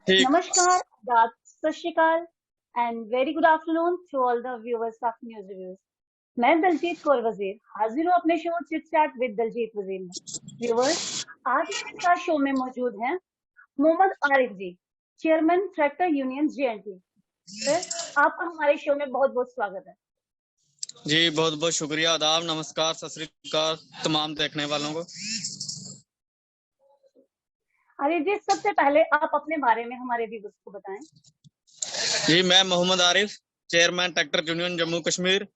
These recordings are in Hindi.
ठीक। नमस्कार, आदाब, Sat Sri Akal and very good afternoon to all the viewers of News Reviews. मैं दलजीत कौर वजीर हाजिर हूँ अपने show chit chat with Daljeet Wazir में। व्यूअर्स, आज मेरे साथ शो में मौजूद हैं Mohammad Arif ji, chairman tractor union JNT। Sir, आपका हमारे शो में बहुत बहुत स्वागत है। जी बहुत बहुत शुक्रिया, आदाब, नमस्कार, सत श्री अकाल तमाम देखने वालों को। आरिफ जी, सबसे पहले आप अपने बारे में हमारे व्यूअर्स को बताएं। जी मैं Mohammad Arif, chairman tractor union Jammu Kashmir.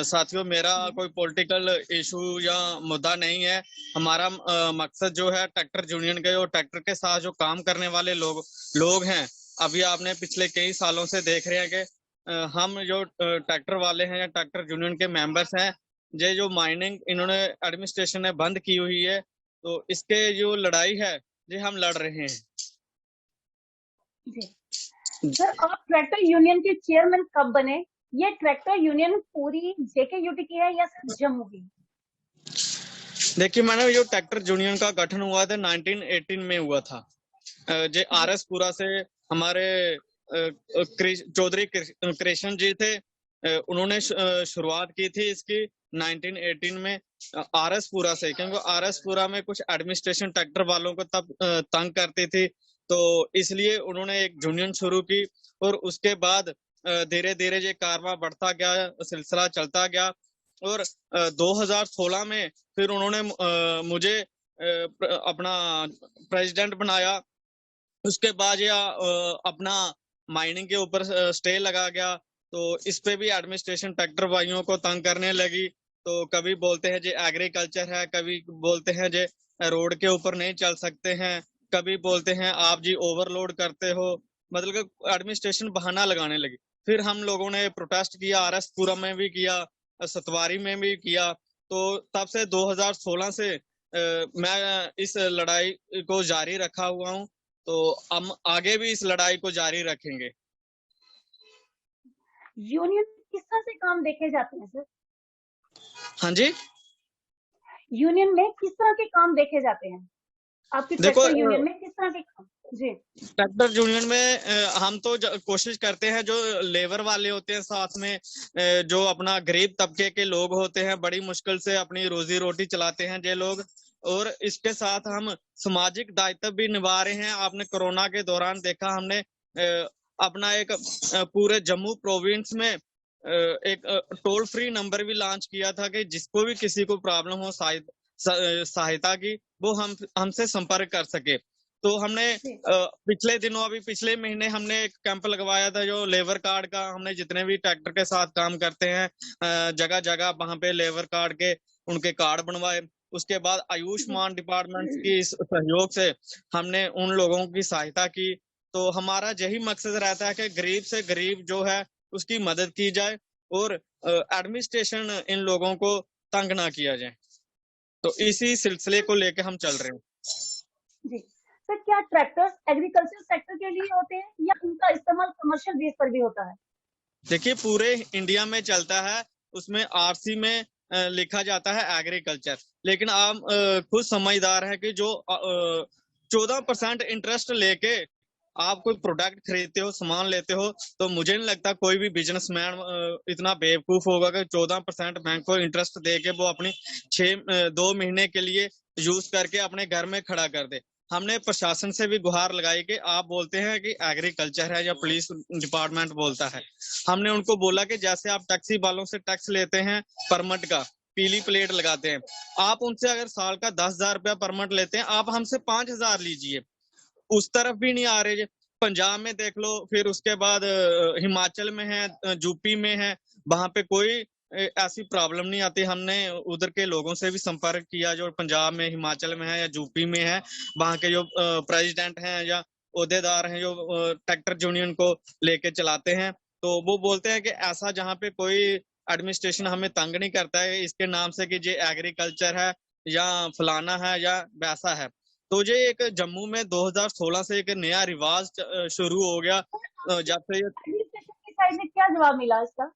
साथियों, मेरा कोई पॉलिटिकल इशू या मुद्दा नहीं है। हमारा मकसद जो है ट्रैक्टर यूनियन के और ट्रैक्टर के साथ जो काम करने वाले लोग हैं। अभी आपने पिछले कई सालों से देख रहे हैं कि हम जो ट्रैक्टर वाले हैं या ट्रैक्टर यूनियन के मेंबर्स हैं, ये जो माइनिंग इन्होंने एडमिनिस्ट्रेशन ने बंद की हुई है, तो इसके जो लड़ाई है ये हम लड़ रहे हैं। जी सर, आप ट्रैक्टर यूनियन के चेयरमैन कब बने? ये ट्रैक्टर यूनियन पूरी JKUT की है या सिर्फ जम्मू की? देखिए, मैंने जो ट्रैक्टर यूनियन का गठन हुआ था 1918 में हुआ था। जे RS पुरा से हमारे चौधरी कृष्ण जी थे। उन्होंने शुरुआत की थी इसकी 1918 में RS पुरा से, क्योंकि RS पुरा में कुछ एडमिनिस्ट्रेशन ट्रैक्टर वालों को तब तंग करती थी, तो इसलिए उन्होंने एक यूनियन शुरू की। और उसके बाद धीरे धीरे ये कारवां बढ़ता गया, सिलसिला चलता गया। और 2016 में फिर उन्होंने मुझे अपना प्रेसिडेंट बनाया। उसके बाद ये अपना माइनिंग के ऊपर स्टे लगा गया, तो इस पे भी एडमिनिस्ट्रेशन ट्रैक्टर भाइयों को तंग करने लगी। तो कभी बोलते हैं जे एग्रीकल्चर है, कभी बोलते हैं जे रोड के ऊपर नहीं चल सकते हैं, कभी बोलते हैं आप जी ओवरलोड करते हो। मतलब कि एडमिनिस्ट्रेशन बहाना लगाने लगी। फिर हम लोगों ने प्रोटेस्ट किया, RS पुरा में भी किया, सतवारी में भी किया। तो तब से 2016 से मैं इस लड़ाई को जारी रखा हुआ हूँ। तो हम आगे भी इस लड़ाई को जारी रखेंगे। यूनियन किस तरह से काम देखे जाते हैं सर? हाँ जी, यूनियन में किस तरह के काम देखे जाते हैं? आपकी देखो, ट्रैक्टर यूनियन में किस तरह के काम? जी ट्रैक्टर यूनियन में हम तो कोशिश करते हैं, जो लेबर वाले होते हैं साथ में, जो अपना गरीब तबके के लोग होते हैं, बड़ी मुश्किल से अपनी रोजी रोटी चलाते हैं ये लोग। और इसके साथ हम सामाजिक दायित्व भी निभा रहे हैं। आपने कोरोना के दौरान देखा, हमने अपना एक पूरे जम्मू प्रोविंस में एक टोल फ्री नंबर भी लॉन्च किया था कि जिसको भी किसी को प्रॉब्लम हो सहायता की, वो हमसे संपर्क कर सके। तो हमने पिछले दिनों, अभी पिछले महीने हमने एक कैंप लगवाया था जो लेबर कार्ड का। हमने जितने भी ट्रैक्टर के साथ काम करते हैं जगह जगह वहां पे लेबर कार्ड के उनके कार्ड बनवाए। उसके बाद आयुष्मान डिपार्टमेंट की सहयोग से हमने उन लोगों की सहायता की। तो हमारा यही मकसद रहता है कि गरीब से गरीब जो है उसकी मदद की जाए और एडमिनिस्ट्रेशन इन लोगों को तंग ना किया जाए। तो इसी सिलसिले को लेकर हम चल रहे हैं। जी सर, क्या ट्रैक्टर्स एग्रीकल्चर सेक्टर के लिए होते हैं या उनका इस्तेमाल कमर्शियल बेस पर भी होता है? देखिए, पूरे इंडिया में चलता है, उसमें RC में लिखा जाता है एग्रीकल्चर। लेकिन आप खुद समझदार है कि जो 14% इंटरेस्ट लेके आप कोई प्रोडक्ट खरीदते हो, सामान लेते हो, तो मुझे नहीं लगता कोई भी बिजनेसमैन इतना बेवकूफ होगा कि 14% बैंक को इंटरेस्ट दे के वो अपनी 2 महीने के लिए यूज करके अपने घर में खड़ा कर दे। हमने प्रशासन से भी गुहार लगाई कि आप बोलते हैं कि एग्रीकल्चर है या पुलिस डिपार्टमेंट बोलता है। हमने उनको बोला कि जैसे आप टैक्सी वालों से टैक्स लेते हैं परमिट का, पीली प्लेट लगाते हैं, आप उनसे अगर साल का 10,000 रुपया परमिट लेते हैं, आप हमसे 5,000 लीजिए। उस तरफ भी नहीं आ रहे। पंजाब में देख लो, फिर उसके बाद हिमाचल में है, यूपी में है, वहां पे कोई ऐसी प्रॉब्लम नहीं आती। हमने उधर के लोगों से भी संपर्क किया जो पंजाब में, हिमाचल में है या यूपी में है, वहां के जो प्रेसिडेंट हैं या ओहदेदार हैं जो ट्रैक्टर यूनियन को लेके चलाते हैं, तो वो बोलते हैं कि ऐसा जहाँ पे कोई एडमिनिस्ट्रेशन हमें तंग नहीं करता है इसके नाम से कि ये एग्रीकल्चर है या फलाना है या वैसा है। तो ये एक जम्मू में 2016 से एक नया रिवाज शुरू हो गया। जब से एडमिनिस्ट्रेशन की साइड से क्या जवाब मिला इसका?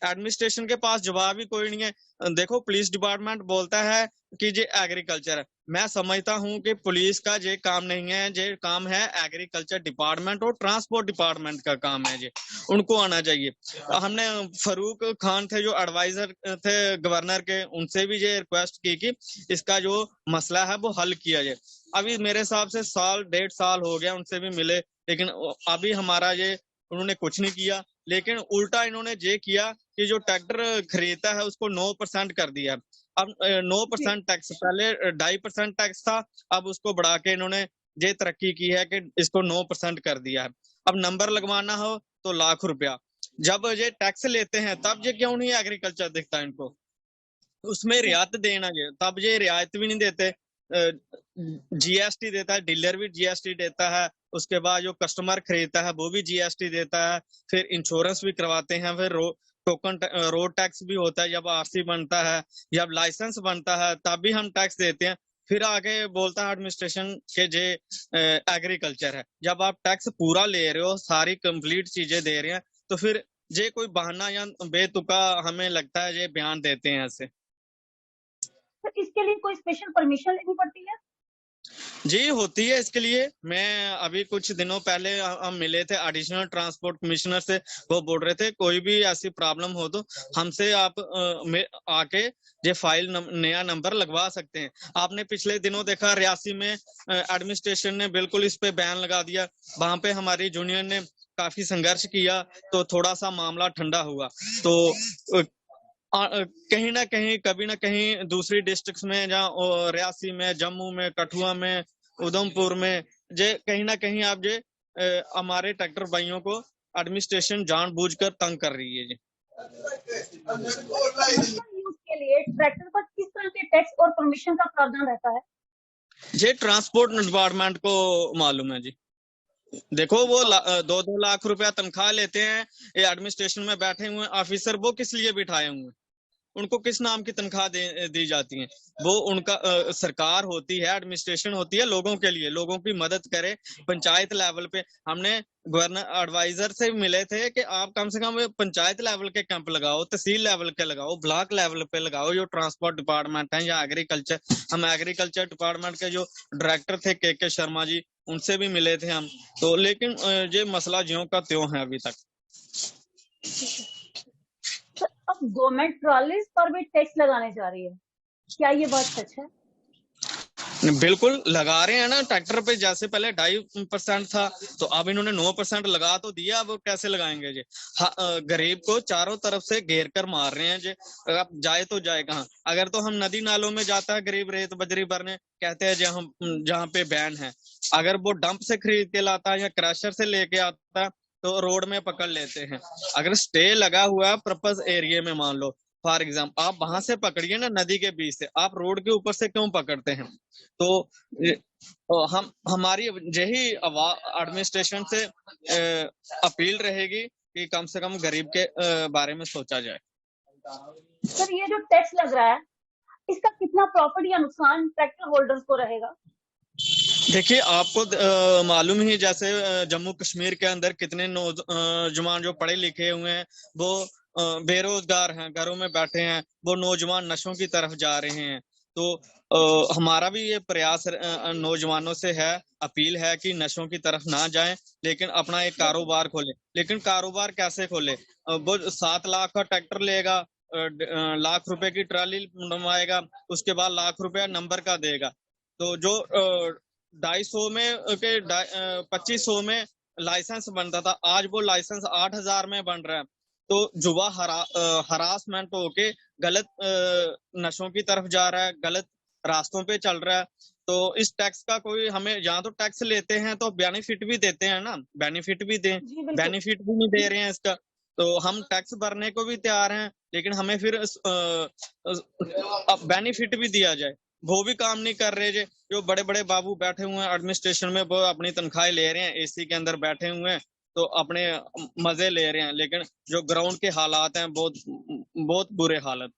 एडमिनिस्ट्रेशन के पास जवाब ही कोई नहीं है। देखो पुलिस डिपार्टमेंट बोलता है कि ये एग्रीकल्चर है, मैं समझता हूँ कि पुलिस का ये काम नहीं है, ये काम है एग्रीकल्चर डिपार्टमेंट और ट्रांसपोर्ट डिपार्टमेंट का काम है, ये उनको आना चाहिए। हमने फरूक खान थे जो एडवाइजर थे गवर्नर के, उनसे भी ये रिक्वेस्ट की कि इसका जो मसला है वो हल किया जाए। अभी मेरे हिसाब से साल 1.5 साल हो गया उनसे भी मिले, लेकिन अभी हमारा ये उन्होंने कुछ नहीं किया। लेकिन उल्टा इन्होंने ये किया कि जो ट्रैक्टर खरीदता है उसको 9% कर दिया। अब 9% टैक्स, पहले 2.5% टैक्स था, अब उसको बढ़ा के इन्होंने ये तरक्की की है कि इसको 9% कर दिया है। अब नंबर लगवाना हो तो ₹1,00,000, जब ये टैक्स लेते हैं तब ये क्यों नहीं एग्रीकल्चर दिखता इनको, उसमें रियायत देना चाहिए, तब ये रियायत भी नहीं देते। जीएसटी देता है, डीलर भी जीएसटी देता है, उसके बाद जो कस्टमर खरीदता है वो भी जीएसटी देता है, फिर इंश्योरेंस भी करवाते हैं, फिर टोकन रोड टैक्स भी होता है, जब आरसी बनता है, जब लाइसेंस बनता है तब भी हम टैक्स देते हैं। फिर आगे बोलता है एडमिनिस्ट्रेशन के जे एग्रीकल्चर है। जब आप टैक्स पूरा ले रहे हो, सारी कंप्लीट चीजें दे रहे हैं, तो फिर जे कोई बहाना या बेतुका हमें लगता है ये बयान देते हैं ऐसे। तो इसके लिए कोई स्पेशल परमिशन लेनी पड़ती है? जी होती है इसके लिए। मैं अभी कुछ दिनों पहले हम मिले थे एडिशनल ट्रांसपोर्ट कमिश्नर से, वो बोल रहे थे कोई भी ऐसी प्रॉब्लम हो तो हमसे आप आके ये फाइल नया नंबर लगवा सकते हैं। आपने पिछले दिनों देखा रियासी में एडमिनिस्ट्रेशन ने बिल्कुल इस पे बैन लगा दिया, वहां पे हमारी यूनियन ने काफी संघर्ष किया तो थोड़ा सा मामला ठंडा हुआ। तो कहीं ना कहीं कभी ना कहीं दूसरी डिस्ट्रिक्ट्स में, जहाँ रियासी में, जम्मू में, कठुआ में, उधमपुर में, जे कहीं ना कहीं आप जे हमारे ट्रैक्टर भाइयों को एडमिनिस्ट्रेशन जानबूझकर तंग कर रही है जी। यूज के लिए ट्रैक्टर पर किस तरह के टैक्स और परमिशन का प्रावधान रहता है? ये ट्रांसपोर्ट डिपार्टमेंट को मालूम है जी। देखो वो 2-2 लाख रुपया तनख्वाह लेते हैं, ये एडमिनिस्ट्रेशन में बैठे हुए ऑफिसर, वो किस लिए बिठाए हुए हैं, उनको किस नाम की तनख्वाह दी जाती है? वो उनका सरकार होती है, एडमिनिस्ट्रेशन होती है लोगों के लिए, लोगों की मदद करे। पंचायत लेवल पे हमने गवर्नर एडवाइजर से मिले थे कि आप कम से कम पंचायत लेवल के कैंप लगाओ, तहसील लेवल के लगाओ, ब्लॉक लेवल पे लगाओ, जो ट्रांसपोर्ट डिपार्टमेंट है या एग्रीकल्चर। हम एग्रीकल्चर डिपार्टमेंट के जो डायरेक्टर थे के शर्मा जी, उनसे भी मिले थे हम तो, लेकिन ये मसला ज्यों का त्यों है अभी तक। तो अब गवर्नमेंट ट्रॉलीज पर भी टैक्स लगाने जा रही है, क्या ये बात सच है? बिल्कुल लगा रहे हैं ना, ट्रैक्टर पे जैसे पहले 2.5% था तो अब इन्होंने 9% लगा तो दिया, अब कैसे लगाएंगे जी? गरीब को चारों तरफ से घेर कर मार रहे हैं जी। अब जाए तो जाए कहाँ? अगर तो हम नदी नालों में जाता है गरीब रेत बजरी भरने, कहते हैं जहाँ पे बैन है। अगर वो डंप से खरीद के लाता है या क्रशर से लेके आता है तो रोड में पकड़ लेते हैं। अगर स्टे लगा हुआ है पर्पज एरिया में, मान लो फॉर एग्जाम्पल आप वहां से पकड़िए ना, नदी के बीच से, आप रोड के ऊपर से क्यों पकड़ते हैं? तो हम हमारी यही एडमिनिस्ट्रेशन से अपील रहेगी कि कम से कम गरीब के बारे में सोचा जाए। सर ये जो टैक्स लग रहा है, इसका कितना प्रॉफिट या नुकसान ट्रैक्टर होल्डर्स को रहेगा? देखिए आपको मालूम ही, जैसे जम्मू कश्मीर के अंदर कितने नौजवान जो पढ़े लिखे हुए हैं वो बेरोजगार हैं, घरों में बैठे हैं, वो नौजवान नशों की तरफ जा रहे हैं। तो हमारा भी ये प्रयास नौजवानों से है, अपील है कि नशों की तरफ ना जाएं, लेकिन अपना एक कारोबार खोले। लेकिन कारोबार कैसे खोले? वो 7 लाख का ट्रैक्टर लेगा, लाख रुपए की ट्राली बनवाएगा, उसके बाद लाख रुपया नंबर का देगा। तो जो 250 में के 2500 में लाइसेंस बनता था, आज वो लाइसेंस 8000 में बन रहा है। तो युवा हरासमेंट होके गलत नशों की तरफ जा रहा है, गलत रास्तों पे चल रहा है। तो इस टैक्स का कोई, हमें यहाँ तो टैक्स लेते हैं तो बेनिफिट भी देते हैं ना, बेनिफिट भी दें, बेनिफिट भी नहीं दे रहे हैं इसका। तो हम टैक्स भरने को भी तैयार हैं, लेकिन हमें फिर बेनिफिट भी दिया जाए, वो भी काम नहीं कर रहे। जो बड़े बड़े बाबू बैठे हुए हैं एडमिनिस्ट्रेशन में, वो अपनी तनख्वाहें ले रहे हैं, एसी के अंदर बैठे हुए हैं तो अपने मजे ले रहे हैं, लेकिन जो ग्राउंड के हालात हैं बहुत बहुत बुरे हालत।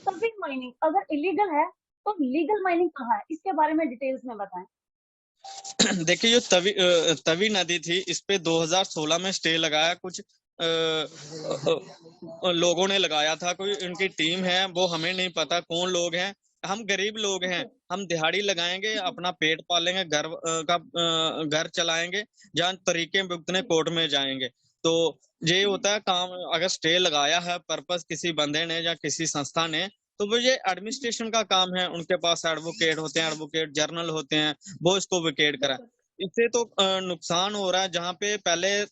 तभी माइनिंग अगर इलीगल है तो लीगल माइनिंग कहाँ है, इसके बारे में डिटेल्स में बताएं। देखिए जो तवी नदी थी, इस पे 2016 में स्टे लगाया, कुछ लोगों ने लगाया था, कोई उनकी टीम है, वो हमें नहीं पता कौन लोग हैं। हम गरीब लोग हैं, हम दिहाड़ी लगाएंगे, अपना पेट पालेंगे, घर चलाएंगे, जहाँ तरीके भुगतने कोर्ट में जाएंगे। तो ये होता है काम। अगर स्टे लगाया है पर्पस किसी बंदे ने या किसी संस्था ने, तो वो ये एडमिनिस्ट्रेशन का काम है। उनके पास एडवोकेट होते हैं, एडवोकेट जर्नल होते हैं, वो इसको विकेट करा। इससे तो नुकसान हो रहा है। जहाँ पे पहले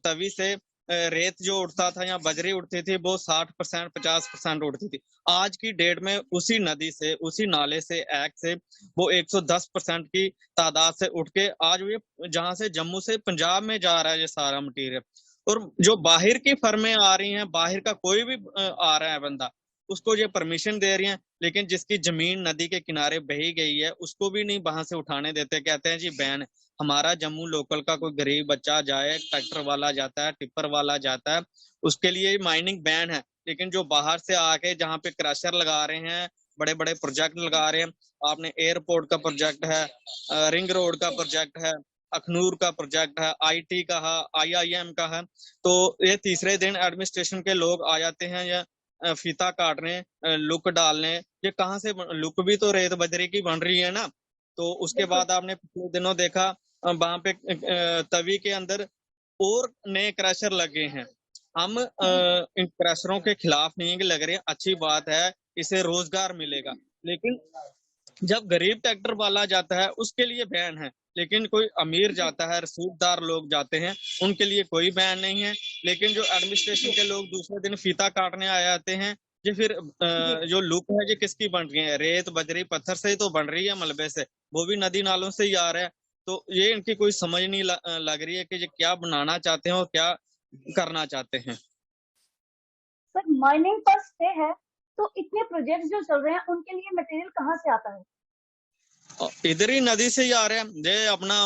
तवी से रेत जो उठता था या बजरी उठती थी, वो 60% 50% उठती थी। आज की डेट में उसी नदी से, उसी नाले से, ऐक से वो 110% की तादाद से उठ के आज ये जहाँ से जम्मू से पंजाब में जा रहा है ये सारा मटीरियल। और जो बाहर की फर्में आ रही हैं, बाहर का कोई भी आ रहा है बंदा, उसको ये परमिशन दे रही हैं, लेकिन जिसकी जमीन नदी के किनारे बही गई है उसको भी नहीं वहां से उठाने देते। कहते हैं जी बैन है। हमारा जम्मू लोकल का कोई गरीब बच्चा जाए, ट्रैक्टर वाला जाता है, टिप्पर वाला जाता है, उसके लिए माइनिंग बैन है। लेकिन जो बाहर से आके जहाँ पे क्रशर लगा रहे हैं, बड़े बड़े प्रोजेक्ट लगा रहे हैं, आपने एयरपोर्ट का प्रोजेक्ट है, रिंग रोड का प्रोजेक्ट है, अखनूर का प्रोजेक्ट है, आईटी का है, आईआईएम का है, तो ये तीसरे दिन एडमिनिस्ट्रेशन के लोग आ जाते हैं या फीता काटने, लुक डालने। ये कहाँ से लुक भी तो रेत बजरी की बन रही है ना। तो उसके बाद आपने पिछले दिनों देखा वहां पे तवी के अंदर और नए क्रशर लगे हैं। हम इन क्रशरों के खिलाफ नहीं लग रहे, अच्छी बात है, इसे रोजगार मिलेगा। लेकिन जब गरीब ट्रैक्टर वाला जाता है उसके लिए बैन है, लेकिन कोई अमीर जाता है, रसूखदार लोग जाते हैं, उनके लिए कोई बैन नहीं है। लेकिन जो एडमिनिस्ट्रेशन के लोग दूसरे दिन फीता काटने आ जाते हैं, ये फिर जो लुक है ये किसकी बन रही है? रेत बजरी पत्थर से ही तो बन रही है, मलबे से, वो भी नदी नालों से ही आ रहा है। तो ये इनकी कोई समझ नहीं लग रही है कि ये क्या बनाना चाहते हैं और क्या करना चाहते हैं। सर माइनिंग पर स्टे है, तो इतने प्रोजेक्ट्स जो चल रहे हैं उनके लिए मटेरियल कहाँ से आता है? इधर ही नदी से ही आ रहे हैं। ये अपना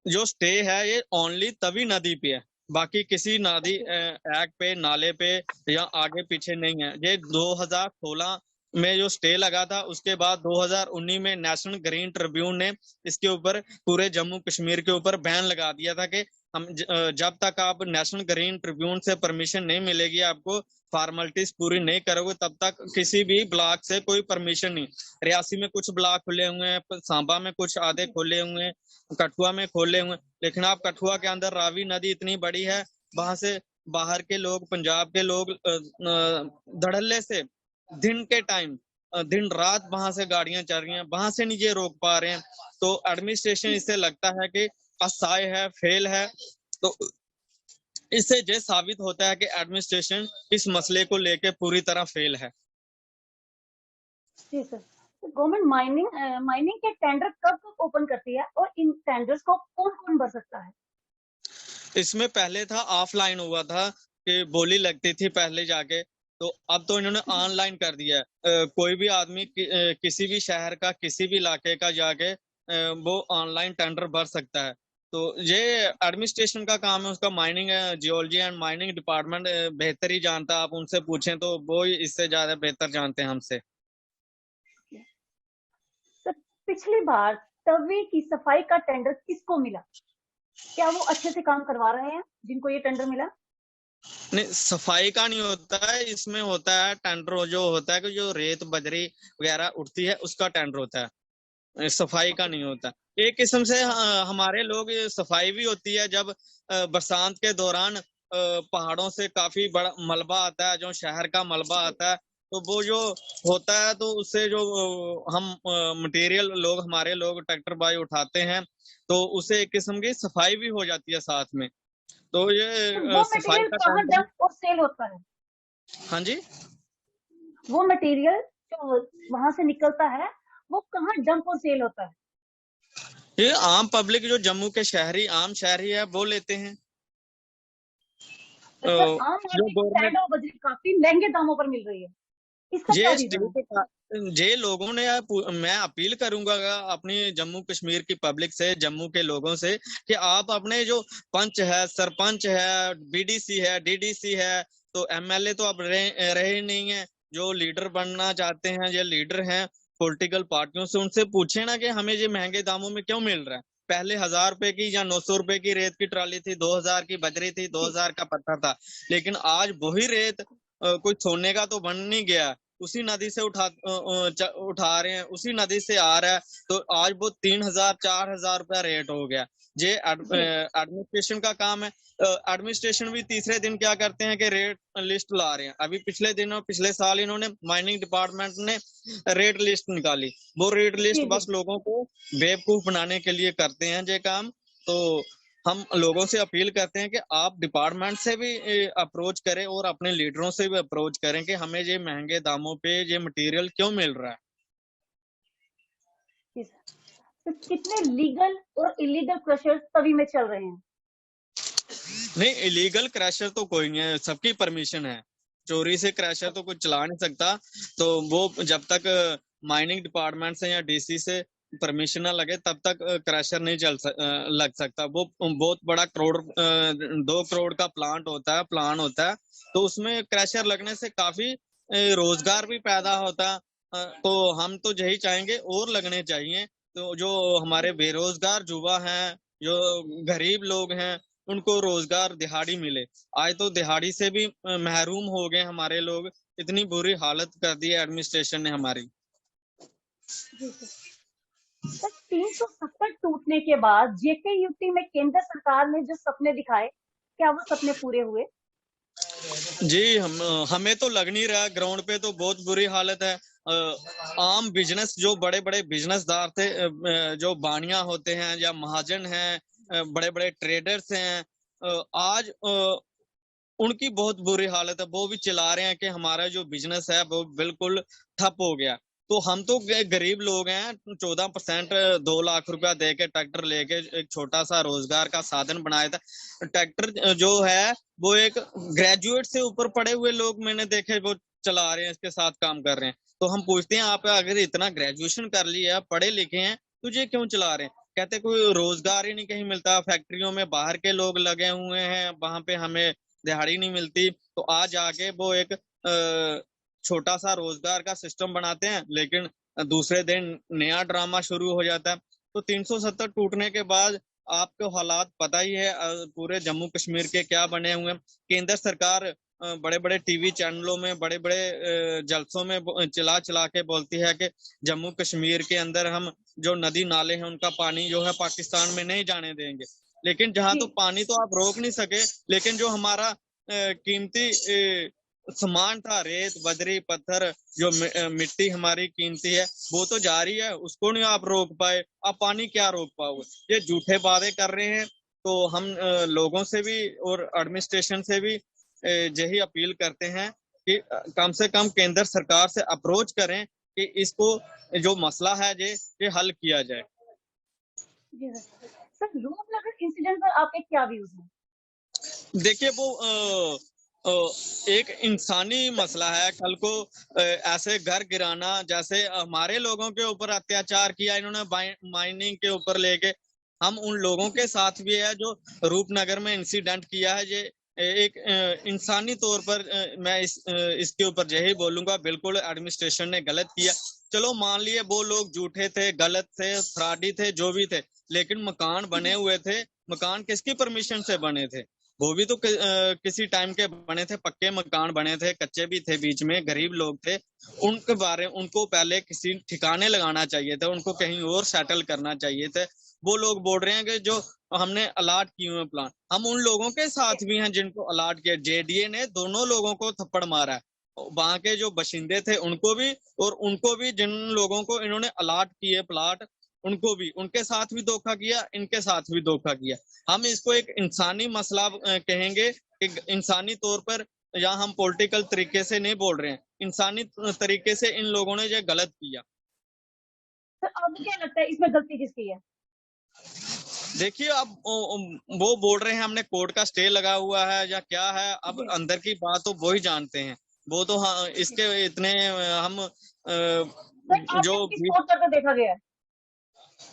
जो स्टे है ये ओनली तभी नदी पे है, बाकी किसी नदी ऐक पे, नाले पे या आगे पीछे नहीं है। ये 2016 में जो स्टे लगा था, उसके बाद 2019 में नेशनल ग्रीन ट्रिब्यून ने इसके ऊपर पूरे जम्मू कश्मीर के ऊपर बैन लगा दिया था कि हम जब तक आप नेशनल ग्रीन ट्रिब्यून से परमिशन नहीं मिलेगी, आपको फॉर्मेलिटीज पूरी नहीं करोगे, तब तक किसी भी ब्लॉक से कोई परमिशन नहीं। रियासी में कुछ ब्लॉक खुले हुए हैं, सांबा में कुछ आधे खोले हुए हैं, कठुआ में खोले हुए, लेकिन आप कठुआ के अंदर रावी नदी इतनी बड़ी है, वहां से बाहर के लोग, पंजाब के लोग धड़ल्ले से दिन के टाइम, दिन रात वहां से गाड़ियां चल रही हैं, वहां से नहीं ये रोक पा रहे हैं। तो एडमिनिस्ट्रेशन इससे लगता है कि असहाय है, फेल है। तो इससे ये साबित होता है कि एडमिनिस्ट्रेशन इस मसले को लेकर पूरी तरह फेल है। जी सर, तो गवर्नमेंट माइनिंग के टेंडर कब कब ओपन करती है और इन टेंडर्स को कौन कौन भर सकता है? इसमें पहले था ऑफलाइन हुआ था कि बोली लगती थी पहले जाके, तो अब तो इन्होंने ऑनलाइन कर दिया है। कोई भी आदमी किसी भी शहर का, किसी भी इलाके का जाके वो ऑनलाइन टेंडर भर सकता है। तो ये एडमिनिस्ट्रेशन का काम है, उसका mining geology and mining department बेहतर ही जानता है। आप उनसे पूछें तो वो इससे ज्यादा बेहतर जानते हैं हमसे। सर पिछली बार तवी की सफाई का टेंडर किसको मिला? क्या वो अच्छे से काम करवा रहे हैं जिनको ये टेंडर मिला? नहीं, सफाई का नहीं होता है, इसमें होता है टेंडर जो होता है कि जो रेत बजरी वगैरह उठती है उसका टेंडर होता है, सफाई का नहीं होता। एक किस्म से हमारे लोग, सफाई भी होती है जब बरसात के दौरान पहाड़ों से काफी बड़ा मलबा आता है, जो शहर का मलबा आता है, तो वो जो होता है तो उससे जो हम मटेरियल लोग, हमारे लोग ट्रैक्टर बाई उठाते हैं, तो उससे एक किस्म की सफाई भी हो जाती है साथ में। तो ये तो वो सफाई मटेरियल का कहाँ टेंडर। डंप और सेल होता है? हाँ जी, वो मटेरियल जो वहां से निकलता है वो कहाँ डंप और सेल होता है? ये आम पब्लिक, जो जम्मू के शहरी, आम शहरी है, वो लेते हैं। तो सर आम जो आदमी को गवर्नमेंट, सैंड और बजरी काफी महंगे दामों पर मिल रही है, इसका क्या ये रीजन है? स्टेट, जे लोगों ने, मैं अपील करूंगा अपनी जम्मू कश्मीर की पब्लिक से, जम्मू के लोगों से, कि आप अपने जो पंच है, सरपंच है, बीडीसी है, डीडीसी है, तो एमएलए तो अब रहे नहीं है, जो लीडर बनना चाहते हैं, ये लीडर हैं पॉलिटिकल पार्टियों से, उनसे पूछे ना कि हमें ये महंगे दामों में क्यों मिल रहा है। पहले 1000 रुपए की या 900 रुपए की रेत की ट्राली थी, 2000 की बजरी थी, 2000 का पत्थर था। लेकिन आज वही रेत कोई सोने का तो बन नहीं गया, उसी नदी से उठा रहे हैं, उसी नदी से आ रहा है, तो आज वो 3000 4000 रुपया रेट हो गया। ये एडमिनिस्ट्रेशन का काम है। एडमिनिस्ट्रेशन भी तीसरे दिन क्या करते हैं कि रेट लिस्ट ला रहे हैं। अभी पिछले दिनों पिछले साल इन्होंने माइनिंग डिपार्टमेंट ने रेट लिस्ट निकाली। वो रेट लिस्ट बस लोगों को बेवकूफ बनाने के लिए करते हैं ये काम। तो हम लोगों से अपील करते हैं कि आप डिपार्टमेंट से भी अप्रोच करें और अपने लीडरों से भी अप्रोच करें कि हमें ये महंगे दामों पे ये मटेरियल क्यों मिल रहा है। तो कितने लीगल और इलीगल क्रशर्स तभी में चल रहे हैं? नहीं, इलीगल क्रैशर तो कोई नहीं है, सबकी परमिशन है। चोरी से क्रैशर तो कोई चला नहीं सकता। तो वो जब तक माइनिंग डिपार्टमेंट से या डीसी से परमिशन ना लगे तब तक क्रैशर नहीं लग सकता। वो बहुत बड़ा 2 करोड़ का प्लान होता है, तो उसमें क्रैशर लगने से काफी रोजगार भी पैदा होता है। तो हम तो यही चाहेंगे और लगने चाहिए, तो जो हमारे बेरोजगार युवा हैं, जो गरीब लोग हैं, उनको रोजगार दिहाड़ी मिले। आज तो दिहाड़ी से भी महरूम हो गए हमारे लोग, इतनी बुरी हालत कर दी है एडमिनिस्ट्रेशन ने हमारी। सर 370 टूटने के बाद जेकेयूटी में केंद्र सरकार ने जो सपने दिखाए, क्या वो सपने पूरे हुए? जी, हमें तो लग नहीं रहा। ग्राउंड पे तो बहुत बुरी हालत है। आम बिजनेस, जो बड़े बड़े बिजनेसदार थे, जो बानिया होते हैं या महाजन हैं, बड़े बड़े ट्रेडर्स हैं, आज उनकी बहुत बुरी हालत है। वो भी चिल्ला रहे हैं कि हमारा जो बिजनेस है वो बिल्कुल ठप हो गया। तो हम तो गरीब लोग हैं, 14% 2 लाख रुपया दे के ट्रैक्टर लेके एक छोटा सा रोजगार का साधन बनाया था। ट्रैक्टर जो है वो एक ग्रेजुएट से ऊपर पढ़े हुए लोग मैंने देखे वो चला रहे हैं, इसके साथ काम कर रहे हैं। तो हम पूछते हैं, आप अगर इतना ग्रेजुएशन कर लिया, पढ़े लिखे हैं, तुझे क्यों चला रहे हैं? कहते कोई रोजगार ही नहीं कहीं मिलता, फैक्ट्रियों में बाहर के लोग लगे हुए हैं, वहां पे हमें दिहाड़ी नहीं मिलती। तो आज आके वो एक छोटा सा रोजगार का सिस्टम बनाते हैं, लेकिन दूसरे दिन नया ड्रामा शुरू हो जाता है। तो 370 टूटने के बाद आपको हालात पता ही है पूरे जम्मू कश्मीर के क्या बने हुए हैं। केंद्र सरकार बड़े बड़े टीवी चैनलों में, बड़े बड़े जलसों में चिल्ला चिल्ला के बोलती है कि जम्मू कश्मीर के अंदर हम जो नदी नाले हैं उनका पानी जो है पाकिस्तान में नहीं जाने देंगे। लेकिन जहां तो पानी तो आप रोक नहीं सके, लेकिन जो हमारा कीमती सामान था, रेत बजरी पत्थर, जो मिट्टी हमारी कीमती है, वो तो जा रही है, उसको नहीं आप रोक पाए। आप पानी क्या रोक पाओगे? ये झूठे वादे कर रहे हैं। तो हम लोगों से भी और एडमिनिस्ट्रेशन से भी यही अपील करते हैं कि कम से कम केंद्र सरकार से अप्रोच करें कि इसको जो मसला है ये हल किया जाए। सर रूपनगर इंसिडेंट पर आपके क्या व्यूज हैं? देखिए, वो एक इंसानी मसला है। कल को ऐसे घर गिराना, जैसे हमारे लोगों के ऊपर अत्याचार किया इन्होंने माइनिंग के ऊपर लेके, हम उन लोगों के साथ भी है जो रूपनगर में इंसिडेंट किया है। ये एक इंसानी तौर पर मैं इसके ऊपर यही बोलूंगा, बिल्कुल एडमिनिस्ट्रेशन ने गलत किया। चलो मान लिए वो लोग झूठे थे, गलत थे, फ्रॉडी थे, जो भी थे, लेकिन मकान बने हुए थे। मकान किसकी परमिशन से बने थे? वो भी तो किसी टाइम के बने थे, पक्के मकान बने थे, कच्चे भी थे, बीच में गरीब लोग थे। उनको पहले किसी ठिकाने लगाना चाहिए था, उनको कहीं और सेटल करना चाहिए थे। वो लोग बोल रहे हैं कि जो हमने अलाट किए हुए प्लान, हम उन लोगों के साथ भी हैं जिनको अलाट किया। जेडीए ने दोनों लोगों को थप्पड़ मारा है, वहां के जो बशिंदे थे उनको भी, और उनको भी जिन लोगों को इन्होंने अलाट किए प्लाट, उनको भी, उनके साथ भी धोखा किया, इनके साथ भी धोखा किया। हम इसको एक इंसानी मसला कहेंगे कि इंसानी तौर पर, यहाँ हम पॉलिटिकल तरीके से नहीं बोल रहे हैं, इंसानी तरीके से इन लोगों ने ये गलत किया। सर आपको क्या लगता है इसमें गलती किसकी है? देखिए, अब वो बोल रहे हैं हमने कोर्ट का स्टे लगा हुआ है या क्या है, अब अंदर की बात तो वो ही जानते हैं। वो तो हाँ, इसके इतने हम जो देखा गया है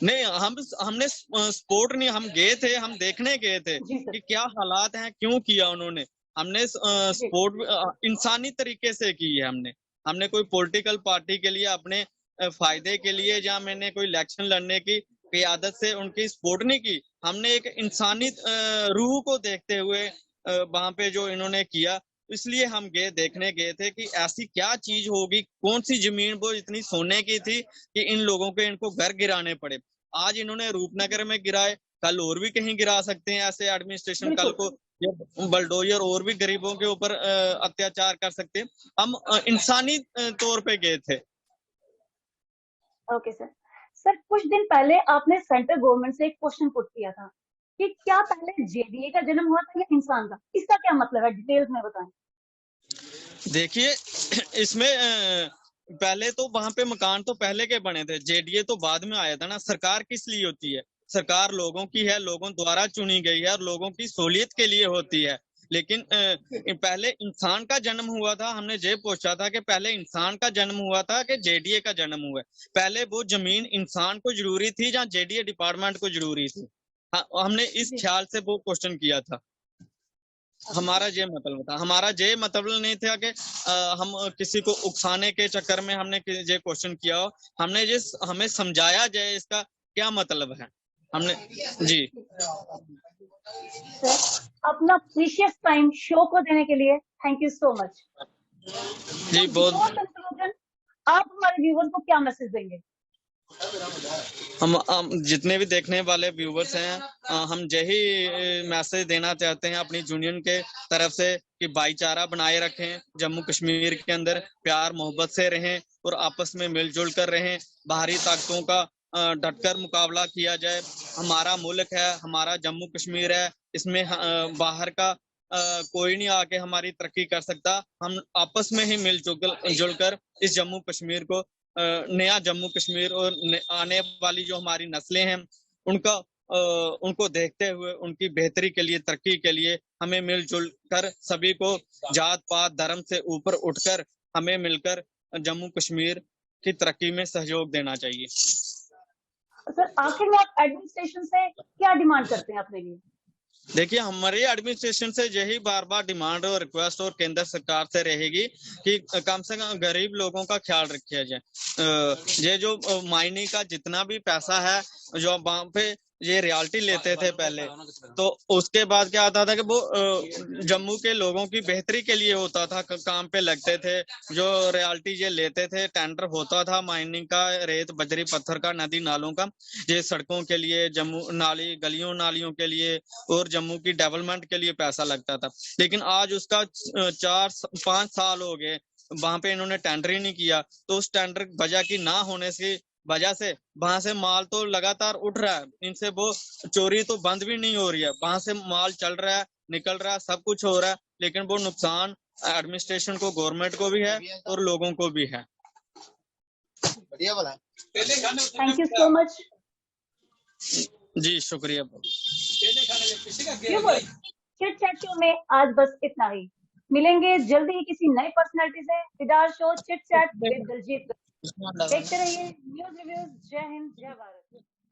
नहीं, हमने स्पोर्ट नहीं, हम गए थे, हम देखने गए थे कि क्या हालात हैं, क्यों किया उन्होंने। हमने स्पोर्ट इंसानी तरीके से की है। हमने कोई पॉलिटिकल पार्टी के लिए, अपने फायदे के लिए, या मैंने कोई इलेक्शन लड़ने की क़यादत से उनकी सपोर्ट नहीं की। हमने एक इंसानी रूह को देखते हुए वहां पे जो इन्होंने किया, इसलिए हम देखने गए थे कि ऐसी क्या चीज होगी, कौन सी जमीन वो इतनी सोने की थी कि इन लोगों के इनको घर गिराने पड़े। आज इन्होंने रूपनगर में गिराए, कल और भी कहीं गिरा सकते हैं ऐसे एडमिनिस्ट्रेशन, कल को ये बलडोजर और भी गरीबों के ऊपर अत्याचार कर सकते हैं। हम इंसानी तौर पे गए थे। Okay sir. सर, कुछ दिन पहले आपने सेंट्रल गवर्नमेंट से एक क्वेश्चन पुट किया था कि क्या पहले जेडीए का जन्म हुआ था या इंसान का? इसका क्या मतलब है, डिटेल्स में बताएं। देखिए, इसमें पहले तो वहां पे मकान तो पहले के बने थे, जेडीए तो बाद में आया था ना। सरकार किस लिए होती है? सरकार लोगों की है, लोगों द्वारा चुनी गई है और लोगों की सहूलियत के लिए होती है। लेकिन पहले इंसान का जन्म हुआ था। हमने ये पूछा था कि पहले इंसान का जन्म हुआ था कि जेडीए का जन्म हुआ? पहले वो जमीन इंसान को जरूरी थी या जेडीए डिपार्टमेंट को जरूरी थी? हमने इस ख्याल से वो क्वेश्चन किया था। हमारा ये मतलब था, हमारा ये मतलब नहीं था कि हम किसी को उकसाने के चक्कर में हमने ये क्वेश्चन किया हो। हमने ये हमें समझाया जाए इसका क्या मतलब है। हमने जी सर, अपना प्रीशियस टाइम शो को देने के लिए थैंक यू सो मच। जी बहुत। कंक्लूजन, आप हमारे व्यूअर्स को क्या मैसेज देंगे? हम जितने भी देखने वाले व्यूवर्स हैं, हम यही मैसेज देना चाहते हैं अपनी यूनियन के तरफ से कि भाईचारा बनाए रखें, जम्मू कश्मीर के अंदर प्यार मोहब्बत से रहें और आपस में मिलजुल कर रहें। बाहरी ताकतों का डटकर मुकाबला किया जाए। हमारा मुल्क है, हमारा जम्मू कश्मीर है, इसमें बाहर का कोई नहीं आके हमारी तरक्की कर सकता। हम आपस में ही मिलजुल कर इस जम्मू कश्मीर को, नया जम्मू कश्मीर और आने वाली जो हमारी नस्लें हैं उनको देखते हुए उनकी बेहतरी के लिए, तरक्की के लिए हमें मिलजुल कर सभी को जात पात धर्म से ऊपर उठकर हमें मिलकर जम्मू कश्मीर की तरक्की में सहयोग देना चाहिए। सर, आखिर में आप एडमिनिस्ट्रेशन से क्या डिमांड करते हैं अपने लिए? देखिए, हमारी एडमिनिस्ट्रेशन से यही बार बार डिमांड और रिक्वेस्ट और केंद्र सरकार से रहेगी कि कम से कम गरीब लोगों का ख्याल रखा जाए। ये जो मायने का जितना भी पैसा है, जो वहां पे ये रियल्टी लेते थे पहले, तो उसके बाद क्या आता था कि वो जम्मू के लोगों की बेहतरी के लिए होता था, काम पे लगते थे। जो रियल्टी ये लेते थे, टेंडर होता था माइनिंग का, रेत बजरी पत्थर का, नदी नालों का, ये सड़कों के लिए, जम्मू नाली गलियों नालियों के लिए और जम्मू की डेवलपमेंट के लिए पैसा लगता था। लेकिन आज उसका 4-5 साल हो गए, वहां पे इन्होंने टेंडर ही नहीं किया। तो उस टेंडर वजह की ना होने की वजह से वहां से माल तो लगातार उठ रहा है, इनसे वो चोरी तो बंद भी नहीं हो रही है। वहां से माल चल रहा है, निकल रहा है, सब कुछ हो रहा है, लेकिन वो नुकसान एडमिनिस्ट्रेशन को, गवर्नमेंट को भी है और लोगों को भी है। बढ़िया बोला, थैंक यू सो मच। जी शुक्रिया। चिट चैट शो में आज बस इतना ही। मिलेंगे जल्दी ही किसी नई पर्सनालिटी से। विदार show chit chat with Daljeet. देखते रहिए न्यूज रिव्यूज। जय हिंद, जय भारत।